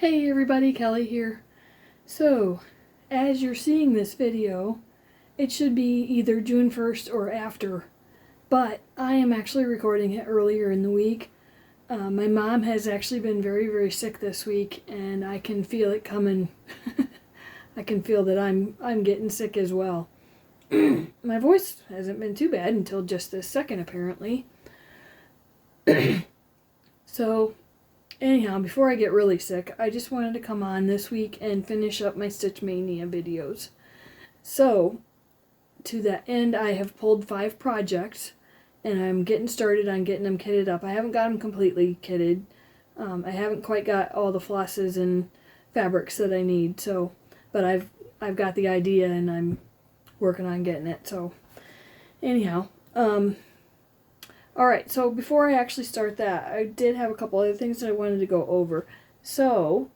Hey everybody, Kelly here. So, as you're seeing this video, it should be either June 1st or after, but I am actually recording it earlier in the week. My mom has actually been very, very sick this week, and I can feel it coming. I can feel that I'm getting sick as well. My voice hasn't been too bad until just this second, apparently. So, anyhow, before I get really sick, I just wanted to come on this week and finish up my Stitch Mania videos. So, to that end, I have pulled 5 projects, and I'm getting started on getting them kitted up. I haven't got them completely kitted. I haven't quite got all the flosses and fabrics that I need, so, but I've got the idea and I'm working on getting it. So, anyhow, alright, so before I actually start that, I did have a couple other things that I wanted to go over. So,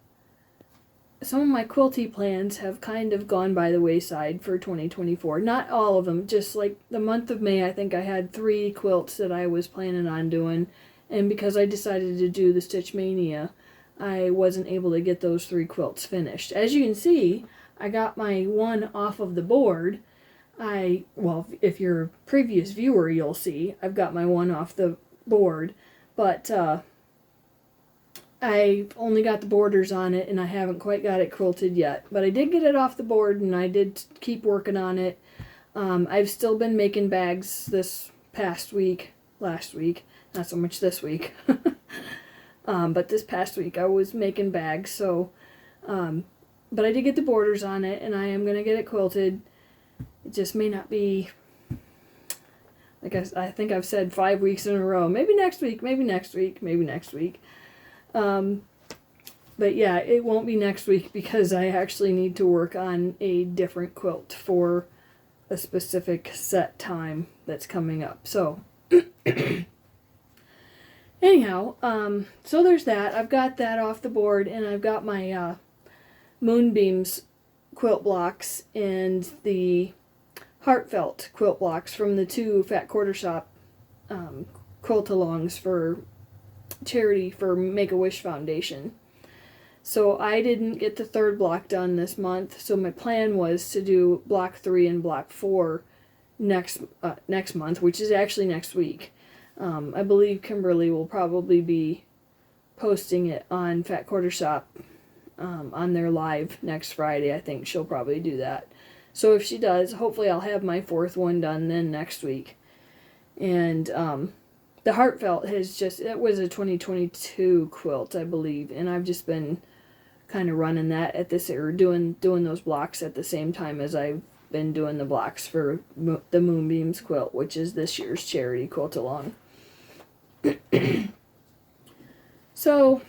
some of my quilty plans have kind of gone by the wayside for 2024. Not all of them, just like the month of May, I think I had 3 quilts that I was planning on doing. And because I decided to do the Stitch Mania, I wasn't able to get those 3 quilts finished. As you can see, I got my one off of the board. Well, if you're a previous viewer, you'll see I've got my one off the board, but I only got the borders on it and I haven't quite got it quilted yet. But I did get it off the board and I did keep working on it. I've still been making bags this past week, last week, not so much this week. But this past week I was making bags, so, but I did get the borders on it and I am going to get it quilted. It just may not be, like I think I've said 5 weeks in a row. Maybe next week, maybe next week, maybe next week. But yeah, it won't be next week because I actually need to work on a different quilt for a specific set time that's coming up. So, anyhow, so there's that. I've got that off the board and I've got my Moonbeams quilt blocks and the Heartfelt quilt blocks from the 2 Fat Quarter Shop quilt-alongs for charity for Make-A-Wish Foundation. So I didn't get the 3rd block done this month, so my plan was to do block 3 and block 4 next month, which is actually next week. I believe Kimberly will probably be posting it on Fat Quarter Shop on their live next Friday. I think she'll probably do that. So if she does, hopefully I'll have my 4th one done then next week. And the Heartfelt has just, it was a 2022 quilt, I believe, and I've just been kind of running that at this, or doing those blocks at the same time as I've been doing the blocks for the Moonbeams quilt, which is this year's charity quilt-along. So,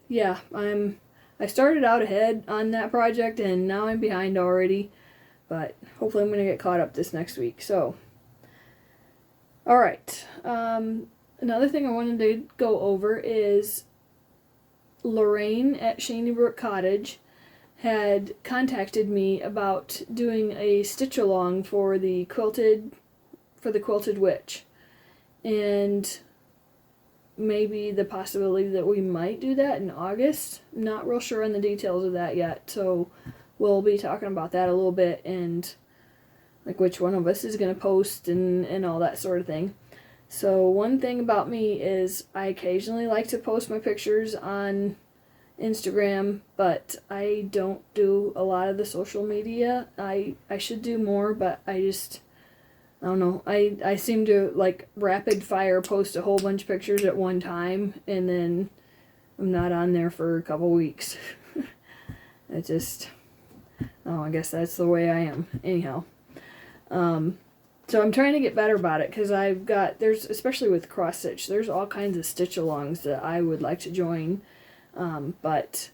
yeah, I started out ahead on that project and now I'm behind already, but hopefully I'm going to get caught up this next week. So, alright, another thing I wanted to go over is Lorraine at Shanybrook Cottage had contacted me about doing a stitch-along for the Quilted Witch, and maybe the possibility that we might do that in August. I'm not real sure on the details of that yet, so we'll be talking about that a little bit and like which one of us is going to post and all that sort of thing. So one thing about me is I occasionally like to post my pictures on Instagram, but I don't do a lot of the social media. I should do more, but I don't know. I seem to like rapid fire post a whole bunch of pictures at one time and then I'm not on there for a couple weeks. It just, I guess that's the way I am. Anyhow. So I'm trying to get better about it because there's, especially with cross stitch, there's all kinds of stitch-alongs that I would like to join, but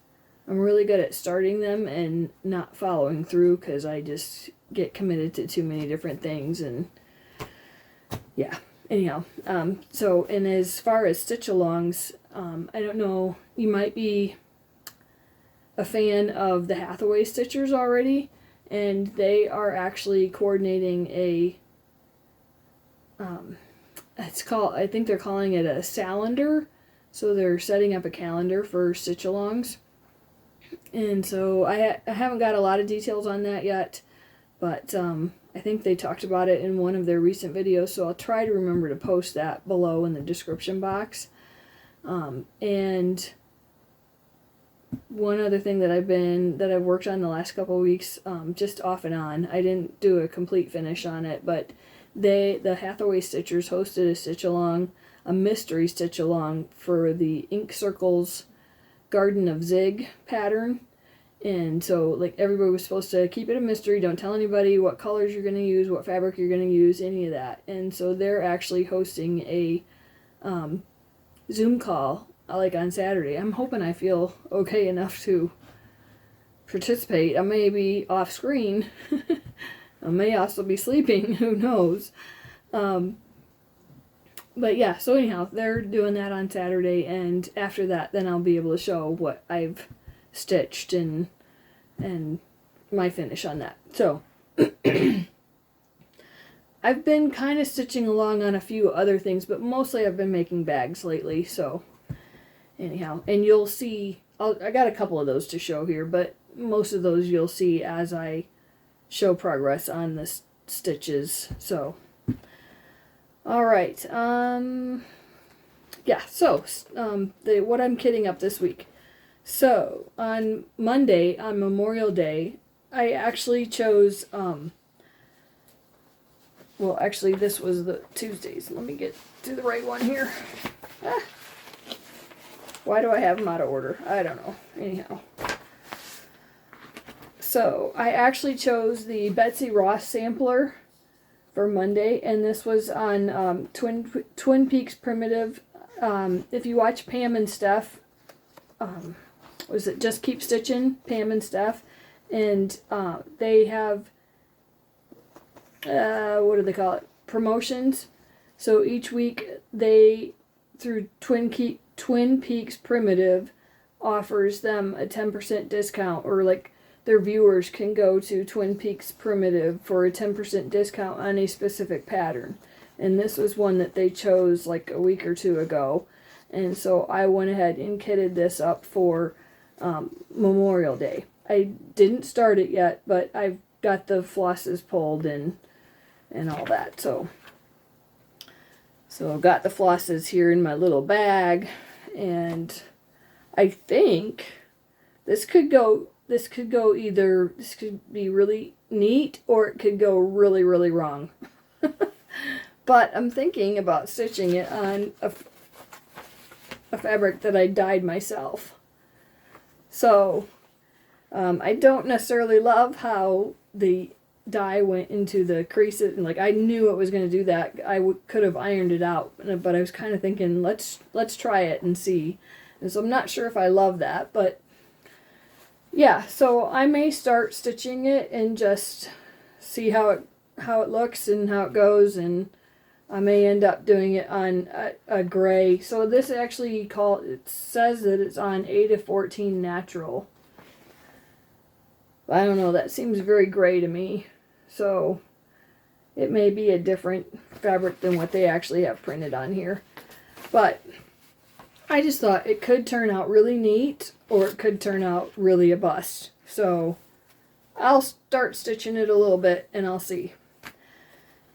I'm really good at starting them and not following through because I just get committed to too many different things, and yeah, anyhow, so, and as far as stitch-alongs, I don't know, you might be a fan of the Hathaway Stitchers already, and they are actually coordinating a, I think they're calling it a calendar, so they're setting up a calendar for stitch-alongs, And so I haven't got a lot of details on that yet, but I think they talked about it in one of their recent videos, so I'll try to remember to post that below in the description box. And one other thing that I've worked on the last couple of weeks, just off and on. I didn't do a complete finish on it, but the Hathaway Stitchers hosted a stitch along, a mystery stitch along for the Ink Circles Garden of Zig pattern. And so, like, everybody was supposed to keep it a mystery, don't tell anybody what colors you're going to use, what fabric you're going to use, any of that. And so they're actually hosting a Zoom call, like, on Saturday. I'm hoping I feel okay enough to participate. I may be off screen. I may also be sleeping, who knows. But yeah, so anyhow, they're doing that on Saturday, and after that, then I'll be able to show what I've stitched and my finish on that. So I've been kind of stitching along on a few other things, but mostly I've been making bags lately. So anyhow, and you'll see, I got a couple of those to show here, but most of those you'll see as I show progress on the stitches. So all right, yeah, so what I'm kitting up this week. So on Monday, on Memorial Day, I actually chose, well, actually this was the Tuesdays. Let me get to the right one here. Why do I have them out of order? I don't know. Anyhow. So I actually chose the Betsy Ross sampler for Monday, and this was on Twin Peaks Primitive. If you watch Pam and Steph, was it Just Keep Stitching, Pam and Steph, and they have what do they call it, promotions. So each week they, through Twin Peaks Primitive, offers them a 10% discount, or like their viewers can go to Twin Peaks Primitive for a 10% discount on a specific pattern. And this was one that they chose like a week or two ago. And so I went ahead and kitted this up for Memorial Day. I didn't start it yet, but I've got the flosses pulled and all that. So I've got the flosses here in my little bag, and I think this could be really neat, or it could go really, really wrong. But I'm thinking about stitching it on a fabric that I dyed myself. So I don't necessarily love how the dye went into the creases, and like I knew it was going to do that. I could have ironed it out, but I was kind of thinking let's try it and see. And so I'm not sure if I love that, but yeah, so I may start stitching it and just see how it looks and how it goes, and I may end up doing it on a gray. So this actually it says that it's on 8 of 14 natural. I don't know, that seems very gray to me. So it may be a different fabric than what they actually have printed on here. But I just thought it could turn out really neat, or it could turn out really a bust. So I'll start stitching it a little bit and I'll see.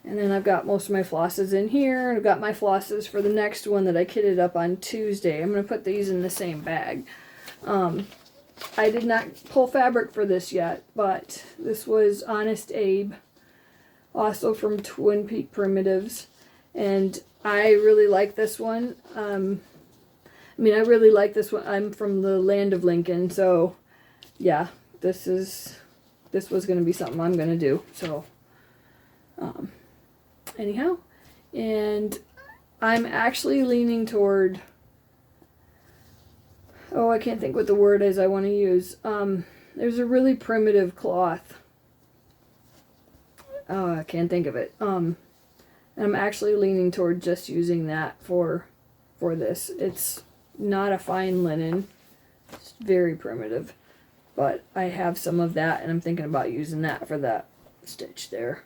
And then I've got most of my flosses in here. I've got my flosses for the next one that I kitted up on Tuesday. I'm going to put these in the same bag. I did not pull fabric for this yet, but this was Honest Abe, also from Twin Peak Primitives. And I really like this one. I really like this one. I'm from the land of Lincoln, so yeah, this was going to be something I'm going to do. So, anyhow, and I'm actually leaning toward, I can't think what the word is I want to use. There's a really primitive cloth. I can't think of it. I'm actually leaning toward just using that for this. It's not a fine linen. It's very primitive. But I have some of that, and I'm thinking about using that for that stitch there.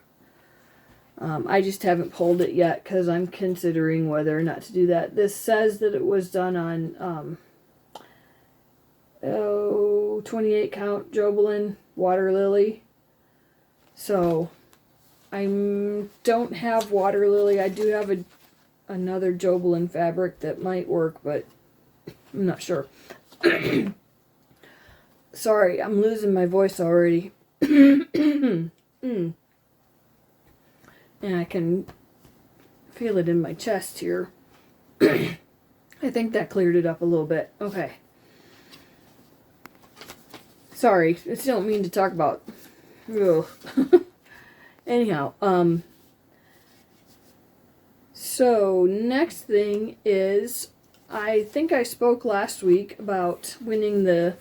I just haven't pulled it yet because I'm considering whether or not to do that. This says that it was done on 12 28 count Jobelan water lily. So I don't have water lily. I do have another Jobelan fabric that might work, but I'm not sure. Sorry, I'm losing my voice already. And I can feel it in my chest here. I think that cleared it up a little bit. Okay. Sorry, I still don't mean to talk about. Anyhow, so next thing is, I think I spoke last week about winning the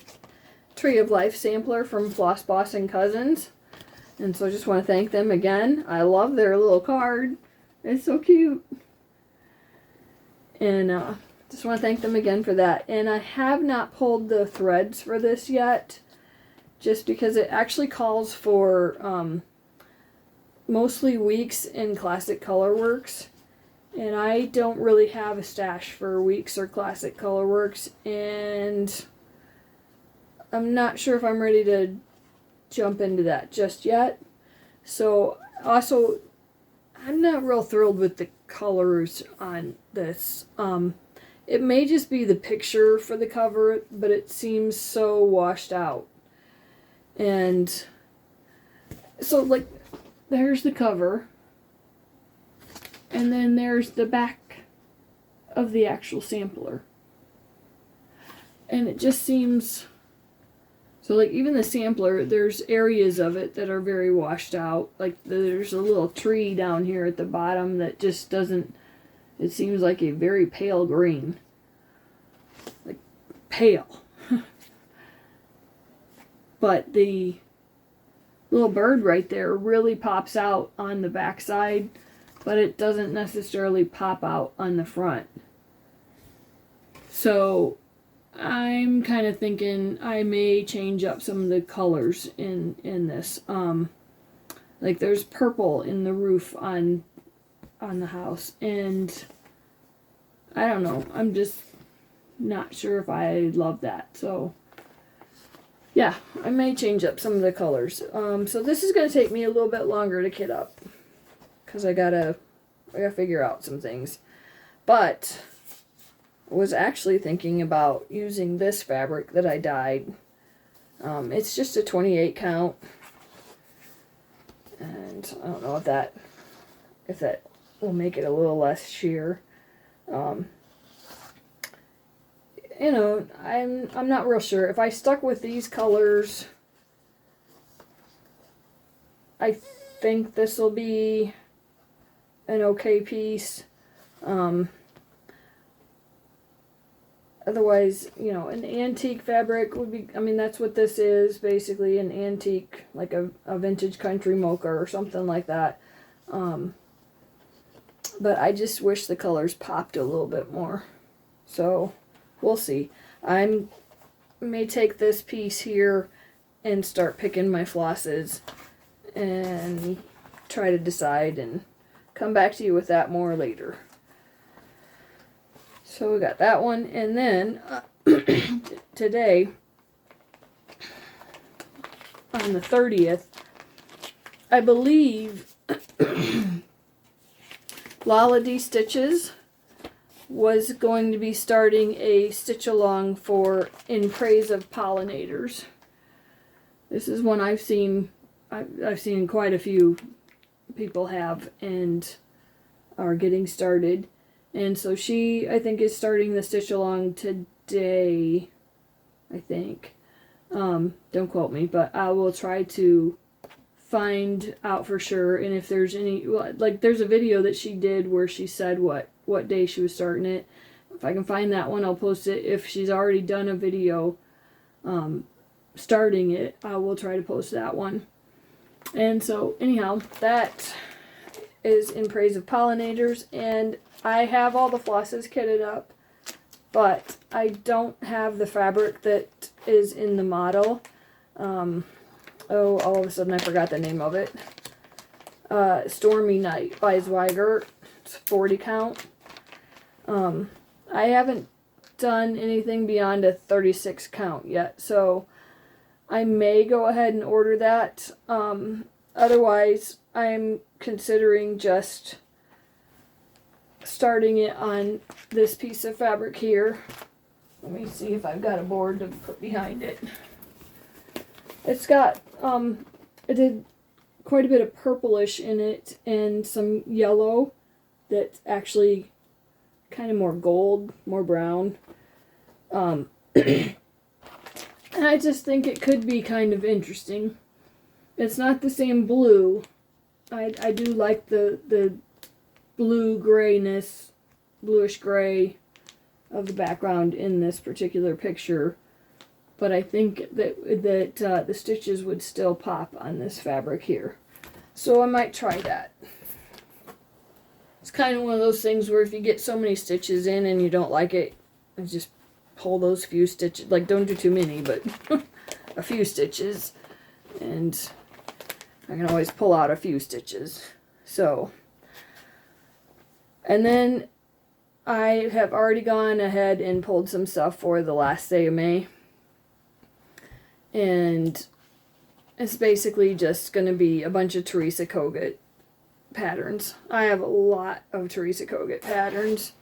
Tree of Life sampler from Floss Boss and Cousins. And so I just want to thank them again. I love their little card. It's so cute. And just want to thank them again for that. And I have not pulled the threads for this yet, just because it actually calls for mostly Weeks and Classic Colorworks. And I don't really have a stash for Weeks or Classic Colorworks. And I'm not sure if I'm ready to jump into that just yet. So, also, I'm not real thrilled with the colors on this. It may just be the picture for the cover, but it seems so washed out. And so, like, there's the cover. And then there's the back of the actual sampler. And it just seems... So, like, even the sampler, there's areas of it that are very washed out. Like, there's a little tree down here at the bottom that just doesn't... It seems like a very pale green. Like, pale. But the little bird right there really pops out on the backside, but it doesn't necessarily pop out on the front. So I'm kind of thinking I may change up some of the colors in this. Like, there's purple in the roof on the house, and I don't know, I'm just not sure if I love that. So yeah, I may change up some of the colors. So this is going to take me a little bit longer to kit up, because I gotta figure out some things. But I was actually thinking about using this fabric that I dyed. It's just a 28 count, and I don't know if that will make it a little less sheer. You know, I'm not real sure. If I stuck with these colors, I think this will be an okay piece. Otherwise, you know, an antique fabric would be, I mean, that's what this is, basically, an antique, like a vintage country mocha or something like that. But I just wish the colors popped a little bit more. So we'll see. I may take this piece here and start picking my flosses and try to decide and come back to you with that more later. So we got that one, and then today, on the 30th, I believe Lala D Stitches was going to be starting a stitch along for In Praise of Pollinators. This is one I've seen quite a few people have and are getting started. And so she, I think, is starting the stitch along today, I think. Don't quote me, but I will try to find out for sure. And if there's any, like, there's a video that she did where she said what day she was starting it. If I can find that one, I'll post it. If she's already done a video starting it, I will try to post that one. And so, anyhow, that is In Praise of Pollinators, and I have all the flosses kitted up, but I don't have the fabric that is in the model. Oh, all of a sudden I forgot the name of it. Stormy Night by Zweigert. It's 40 count. I haven't done anything beyond a 36 count yet, so I may go ahead and order that. Otherwise, I'm considering just starting it on this piece of fabric here. Let me see if I've got a board to put behind it. It's got, it did quite a bit of purplish in it and some yellow that's actually kind of more gold, more brown. And I just think it could be kind of interesting. It's not the same blue. I do like the blue grayness, bluish gray of the background in this particular picture. But I think that the stitches would still pop on this fabric here. So I might try that. It's kind of one of those things where if you get so many stitches in and you don't like it, just pull those few stitches. Like, don't do too many, but a few stitches. And I can always pull out a few stitches. So, and then I have already gone ahead and pulled some stuff for the last day of May. And it's basically just going to be a bunch of Teresa Kogut patterns. I have a lot of Teresa Kogut patterns,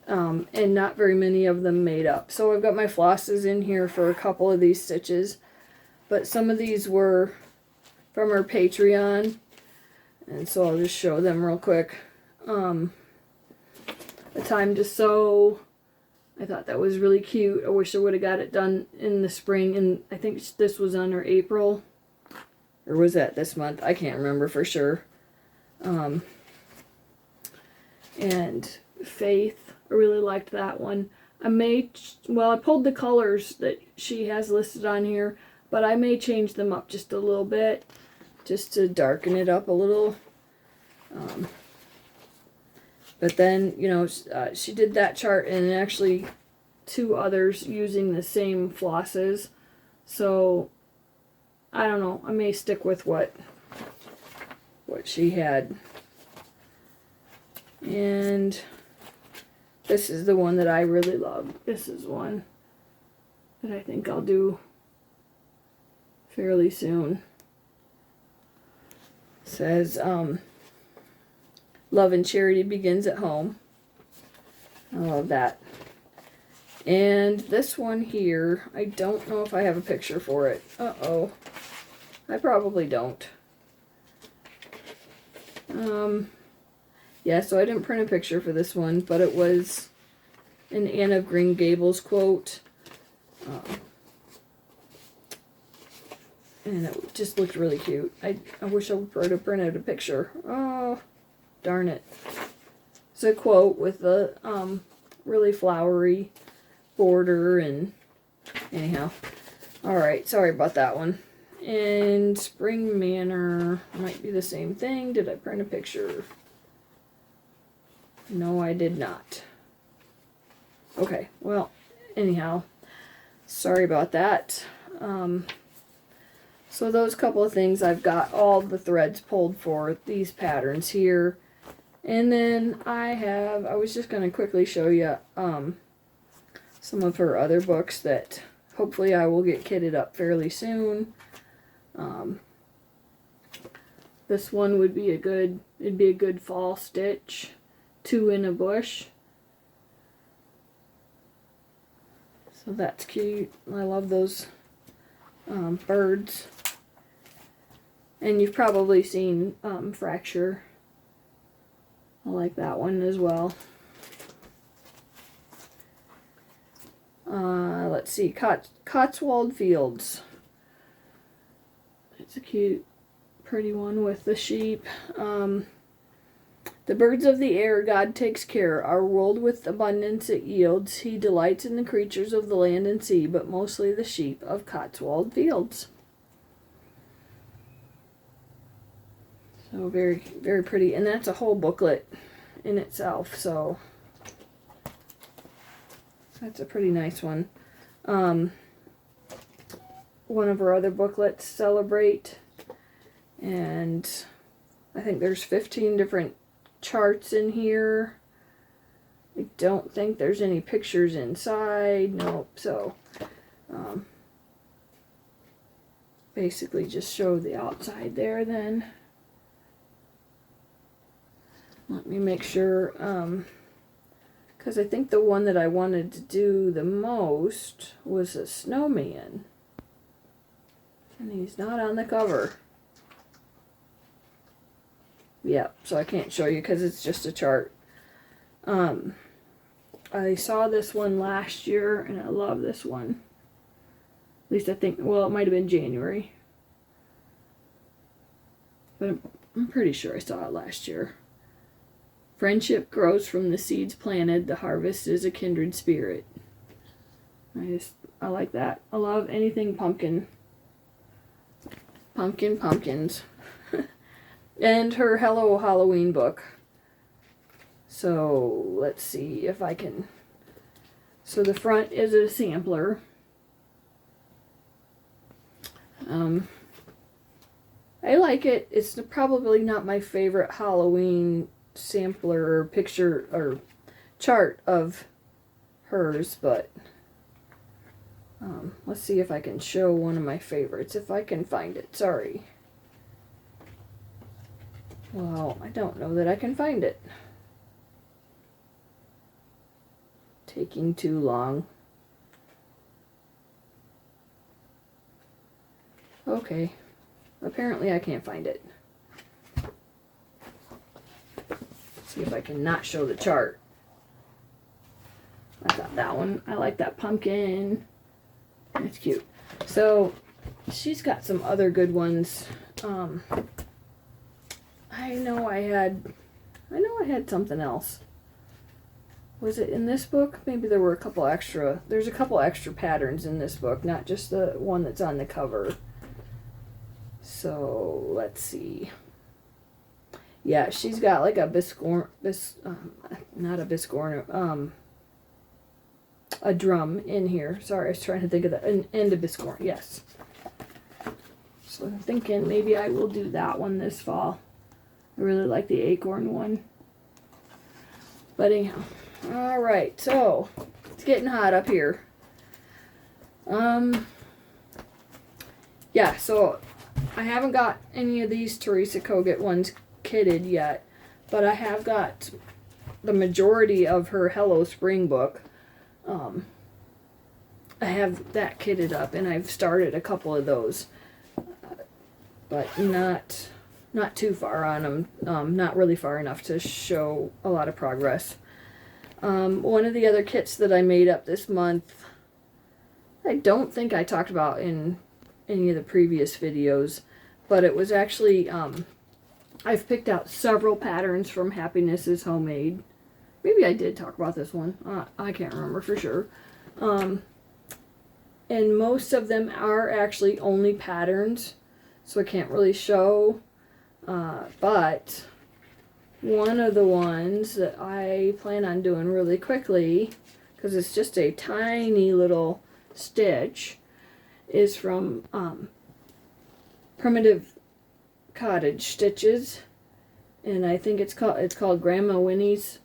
and not very many of them made up. So I've got my flosses in here for a couple of these stitches, but some of these were from her Patreon, and so I'll just show them real quick. A Time to Sew. I thought that was really cute. I wish I would have got it done in the spring, and I think this was on her April, or was that this month? I can't remember for sure. And Faith, I really liked that one. I pulled the colors that she has listed on here, but I may change them up just a little bit, just to darken it up a little. But then, you know, she did that chart and actually 2 others using the same flosses. So, I don't know. I may stick with what she had. And this is the one that I really love. This is one that I think I'll do fairly soon. It says, Love and charity begins at home. I love that. And this one here, I don't know if I have a picture for it. Uh-oh. I probably don't. Yeah, so I didn't print a picture for this one, but it was an Anne of Green Gables quote. And it just looked really cute. I wish I would have printed a picture. Oh, darn it. It's a quote with a really flowery border, and anyhow. Alright, sorry about that one. And Spring Manor might be the same thing. Did I print a picture? No, I did not. Okay, well, anyhow, sorry about that. So those couple of things, I've got all the threads pulled for these patterns here. And then I was just going to quickly show you some of her other books that hopefully I will get kitted up fairly soon. This one would be it'd be a good fall stitch. 2 in a bush. So that's cute. I love those birds. And you've probably seen Fracture. I like that one as well. Let's see, Cotswold Fields. It's a cute, pretty one with the sheep. The birds of the air God takes care. Our world with abundance it yields. He delights in the creatures of the land and sea, but mostly the sheep of Cotswold Fields. So very, very pretty. And that's a whole booklet in itself. So that's a pretty nice one. One of our other booklets, Celebrate. And I think there's 15 different charts in here. I don't think there's any pictures inside. Nope. So basically just show the outside there then. Let me make sure, because I think the one that I wanted to do the most was a snowman. And he's not on the cover. Yep, so I can't show you because it's just a chart. I saw this one last year and I love this one. At least I think, well, it might have been January. But I'm pretty sure I saw it last year. Friendship grows from the seeds planted. The harvest is a kindred spirit. I like that. I love anything pumpkin. Pumpkins. And her Hello Halloween book. So let's see if I can. So the front is a sampler. I like it. It's probably not my favorite Halloween sampler or picture or chart of hers, but let's see if I can show one of my favorites, if I can find it. Sorry. Well, I don't know that I can find it. Taking too long. Okay. Apparently I can't find it. See if I can not show the chart. I got that one. I like that pumpkin. It's cute. So she's got some other good ones. I know I had something else. Was it in this book? Maybe there were a couple extra. There's a couple extra patterns in this book, not just the one that's on the cover. So let's see. Yeah, she's got like a a drum in here. Sorry, I was trying to think of that. And a biscorn, yes. So I'm thinking maybe I will do that one this fall. I really like the acorn one. But anyhow. Alright, so it's getting hot up here. Yeah, so I haven't got any of these Teresa Kogut ones kitted yet, but I have got the majority of her Hello Spring book. I have that kitted up, and I've started a couple of those, but not too far on them. Not really far enough to show a lot of progress. One of the other kits that I made up this month, I don't think I talked about in any of the previous videos, but it was actually, I've picked out several patterns from Happiness is Homemade. Maybe I did talk about this one. I can't remember for sure. And most of them are actually only patterns, so I can't really show. But one of the ones that I plan on doing really quickly, because it's just a tiny little stitch, is from Primitive Cottage Stitches, and I think it's called Grandma Winnie's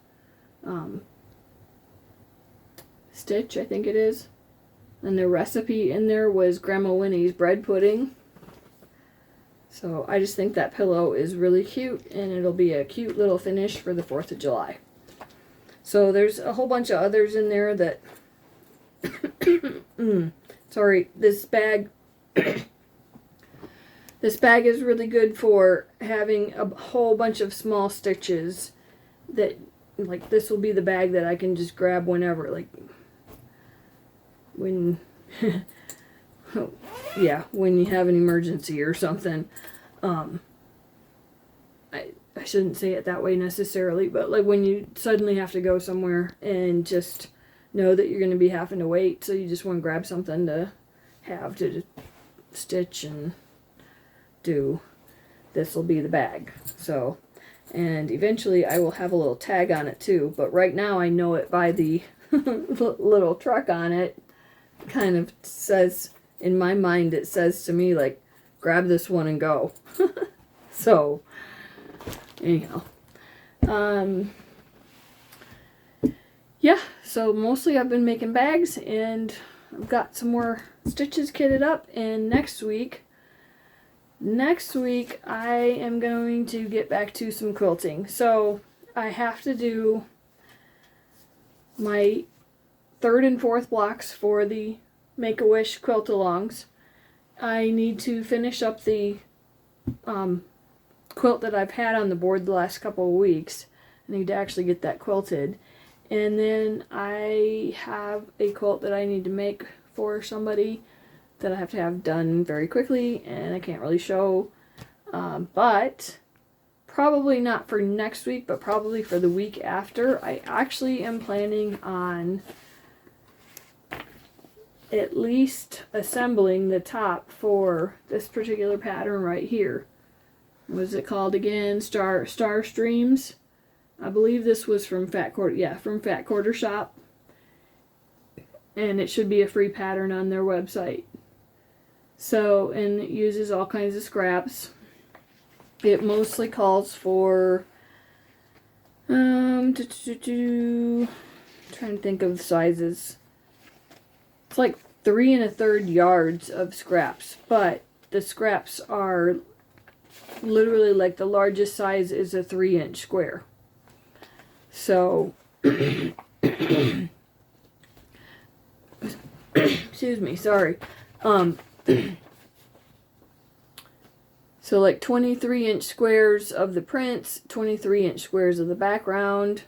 stitch, I think it is. And the recipe in there was Grandma Winnie's bread pudding. So I just think that pillow is really cute, and it'll be a cute little finish for the 4th of July. So there's a whole bunch of others in there that sorry, this bag this bag is really good for having a whole bunch of small stitches that, like, this will be the bag that I can just grab whenever, like when yeah, when you have an emergency or something. I shouldn't say it that way necessarily, but like when you suddenly have to go somewhere and just know that you're going to be having to wait, so you just want to grab something to have to stitch and do. This will be the bag. So, and eventually I will have a little tag on it too, but right now I know it by the little truck on it. Kind of says, in my mind, it says to me, like, grab this one and go. So, anyhow. Yeah, so mostly I've been making bags, and I've got some more stitches kitted up, and next week next week I am going to get back to some quilting. So I have to do my 3rd and 4th blocks for the Make-A-Wish quilt-alongs. I need to finish up the quilt that I've had on the board the last couple of weeks. I need to actually get that quilted. And then I have a quilt that I need to make for somebody that I have to have done very quickly, and I can't really show. But probably not for next week, but probably for the week after. I actually am planning on at least assembling the top for this particular pattern right here. What is it called again? Star Streams. I believe this was from Fat Quarter. Yeah, from Fat Quarter Shop. And it should be a free pattern on their website. So, and it uses all kinds of scraps. It mostly calls for trying to think of the sizes. It's like 3 1/3 yards of scraps, but the scraps are literally like the largest size is a 3-inch square. So, excuse me, sorry. So like 23-inch squares of the prints, 23-inch squares of the background,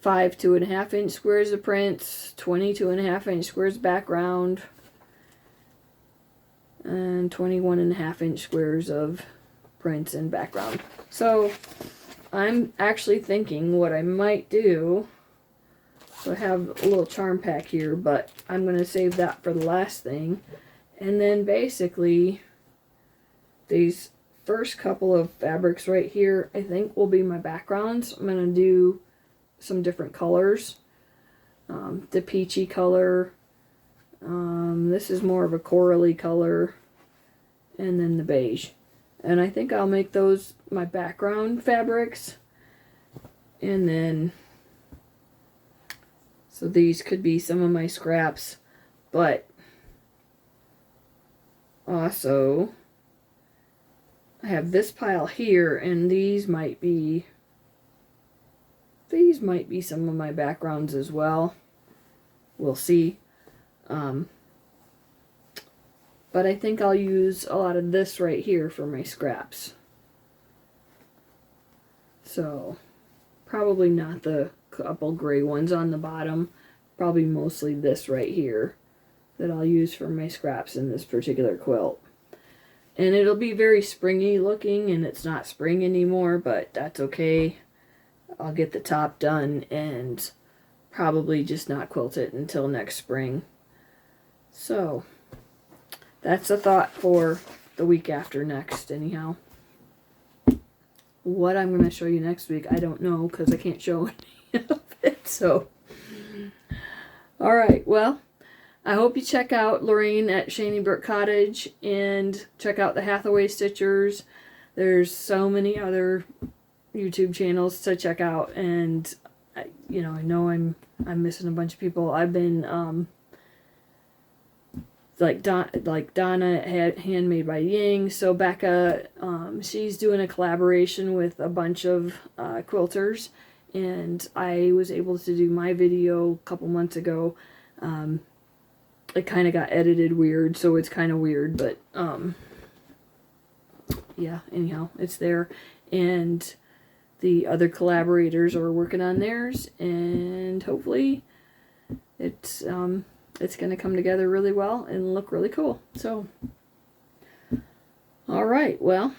5 2.5-inch squares of prints, 20 2.5-inch squares background, and 21.5-inch squares of prints and background. So I'm actually thinking what I might do. So I have a little charm pack here, but I'm going to save that for the last thing. And then basically these first couple of fabrics right here, I think will be my backgrounds. I'm going to do some different colors. The peachy color. This is more of a corally color. And then the beige. And I think I'll make those my background fabrics. And then, so these could be some of my scraps. But also, I have this pile here, and these might be some of my backgrounds as well. We'll see. But I think I'll use a lot of this right here for my scraps. So, probably not the couple gray ones on the bottom. Probably mostly this right here that I'll use for my scraps in this particular quilt. And it'll be very springy looking, and it's not spring anymore, but that's okay. I'll get the top done and probably just not quilt it until next spring. So, that's a thought for the week after next, anyhow. What I'm going to show you next week, I don't know, because I can't show any of it, so. Alright, well, I hope you check out Lorraine at Shaney Brook Cottage, and check out the Hathaway Stitchers. There's so many other YouTube channels to check out, and, you know, I know I'm missing a bunch of people. I've been, like Donna had Handmade by Ying. So Becca, she's doing a collaboration with a bunch of quilters, and I was able to do my video a couple months ago. It kind of got edited weird, so it's kind of weird, but yeah, anyhow, it's there. And the other collaborators are working on theirs, and hopefully it's going to come together really well and look really cool. So, alright, well,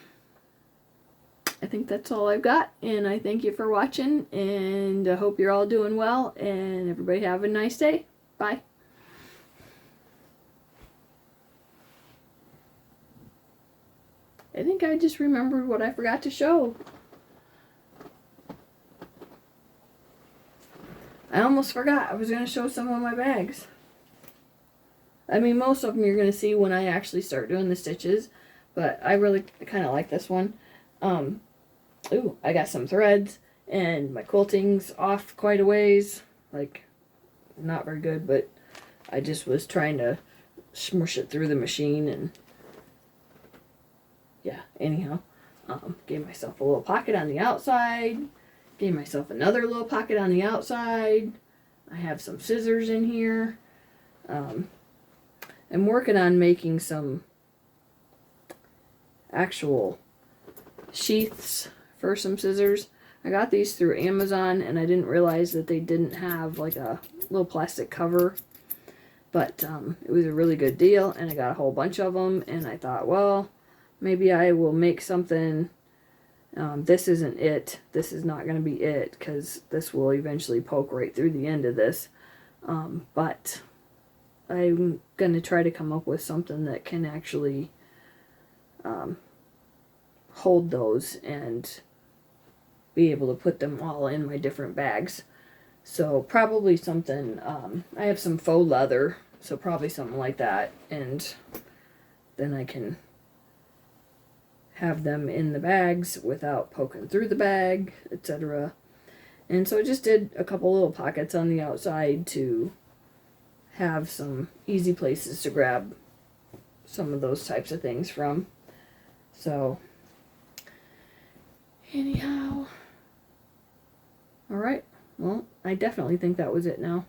I think that's all I've got, and I thank you for watching, and I hope you're all doing well, and everybody have a nice day. Bye. I think I just remembered what I forgot to show. I almost forgot. I was going to show some of my bags. I mean, most of them you're going to see when I actually start doing the stitches, but I really kind of like this one. Ooh, I got some threads, and my quilting's off quite a ways. Like, not very good, but I just was trying to smush it through the machine, and yeah, anyhow, gave myself a little pocket on the outside, gave myself another little pocket on the outside. I have some scissors in here. I'm working on making some actual sheaths for some scissors. I got these through Amazon and I didn't realize that they didn't have like a little plastic cover, but it was a really good deal and I got a whole bunch of them, and I thought, well, maybe I will make something. This isn't it. This is not going to be it, because this will eventually poke right through the end of this, but I'm going to try to come up with something that can actually hold those and be able to put them all in my different bags. So probably something, I have some faux leather, so probably something like that, and then I can have them in the bags without poking through the bag, etc. And so I just did a couple little pockets on the outside to have some easy places to grab some of those types of things from. So anyhow, alright, well, I definitely think that was it now.